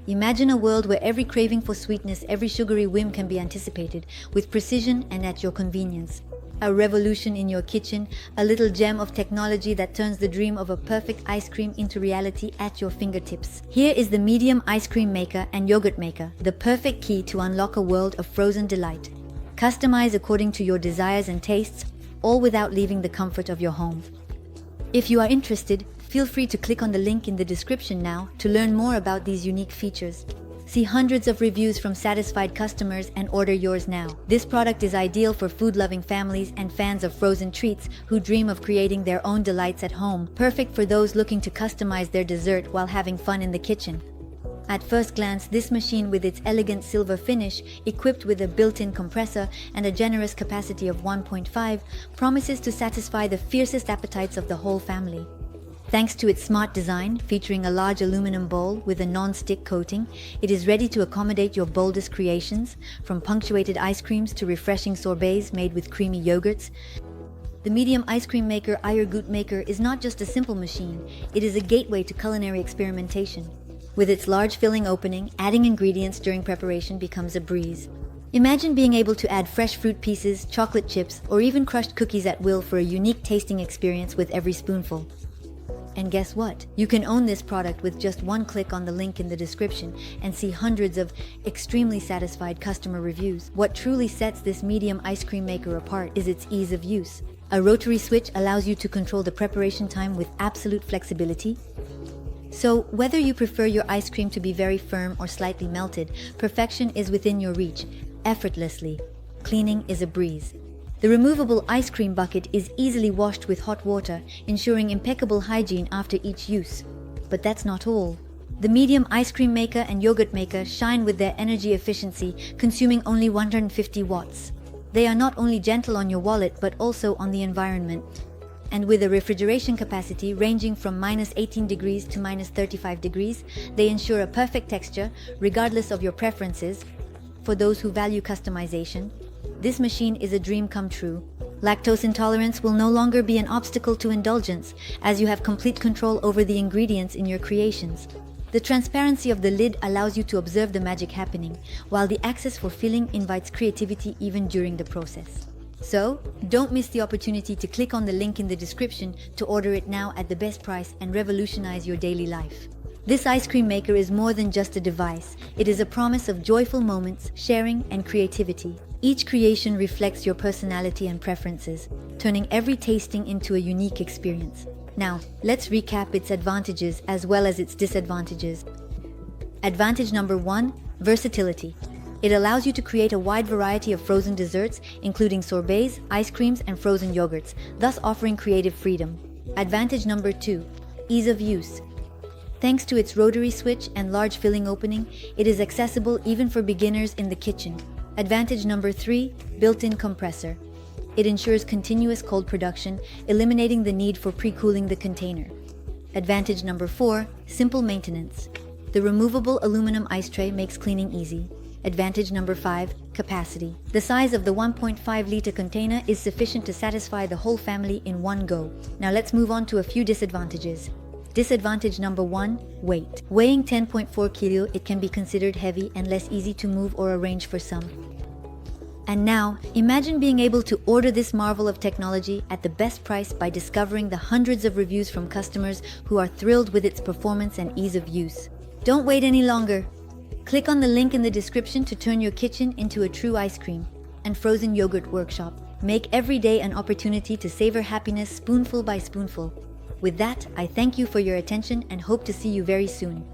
Imagine a world where every craving for sweetness, every sugary whim can be anticipated with precision and at your convenience. A revolution in your kitchen, a little gem of technology that turns the dream of a perfect ice cream into reality at your fingertips. Here is the Medium Ice Cream Maker and Yogurt Maker, the perfect key to unlock a world of frozen delight. Customize according to your desires and tastes, all without leaving the comfort of your home. If you are interested, feel free to click on the link in the description now to learn more about these unique features. See hundreds of reviews from satisfied customers and order yours now. This product is ideal for food-loving families and fans of frozen treats who dream of creating their own delights at home. Perfect for those looking to customize their dessert while having fun in the kitchen. At first glance, this machine with its elegant silver finish, equipped with a built-in compressor and a generous capacity of 1.5, promises to satisfy the fiercest appetites of the whole family. Thanks to its smart design, featuring a large aluminum bowl with a non-stick coating, it is ready to accommodate your boldest creations, from punctuated ice creams to refreshing sorbets made with creamy yogurts. The Medium Ice Cream Maker Yogurt Maker is not just a simple machine, it is a gateway to culinary experimentation. With its large filling opening, adding ingredients during preparation becomes a breeze. Imagine being able to add fresh fruit pieces, chocolate chips, or even crushed cookies at will for a unique tasting experience with every spoonful. And guess what? You can own this product with just one click on the link in the description and see hundreds of extremely satisfied customer reviews. What truly sets this Medium Ice Cream Maker apart is its ease of use. A rotary switch allows you to control the preparation time with absolute flexibility. So, whether you prefer your ice cream to be very firm or slightly melted, perfection is within your reach, effortlessly. Cleaning is a breeze. The removable ice cream bucket is easily washed with hot water, ensuring impeccable hygiene after each use. But that's not all. The Medium Ice Cream Maker and Yogurt Maker shine with their energy efficiency, consuming only 150 watts. They are not only gentle on your wallet but also on the environment. And with a refrigeration capacity ranging from -18 degrees to -35 degrees, they ensure a perfect texture, regardless of your preferences. For those who value customization, this machine is a dream come true. Lactose intolerance will no longer be an obstacle to indulgence, as you have complete control over the ingredients in your creations. The transparency of the lid allows you to observe the magic happening, while the access for filling invites creativity even during the process. So, don't miss the opportunity to click on the link in the description to order it now at the best price and revolutionize your daily life. This ice cream maker is more than just a device. It is a promise of joyful moments, sharing, and creativity. Each creation reflects your personality and preferences, turning every tasting into a unique experience. Now, let's recap its advantages as well as its disadvantages. Advantage number 1, versatility. It allows you to create a wide variety of frozen desserts, including sorbets, ice creams, and frozen yogurts, thus offering creative freedom. Advantage number 2, ease of use. Thanks to its rotary switch and large filling opening, it is accessible even for beginners in the kitchen. Advantage number 3, built-in compressor. It ensures continuous cold production, eliminating the need for pre-cooling the container. Advantage number 4, simple maintenance. The removable aluminum ice tray makes cleaning easy. Advantage number 5, capacity. The size of the 1.5-liter container is sufficient to satisfy the whole family in one go. Now let's move on to a few disadvantages. Disadvantage number 1, weight. Weighing 10.4 kilo, it can be considered heavy and less easy to move or arrange for some. And now, imagine being able to order this marvel of technology at the best price by discovering the hundreds of reviews from customers who are thrilled with its performance and ease of use. Don't wait any longer. Click on the link in the description to turn your kitchen into a true ice cream and frozen yogurt workshop. Make every day an opportunity to savor happiness spoonful by spoonful. With that, I thank you for your attention and hope to see you very soon.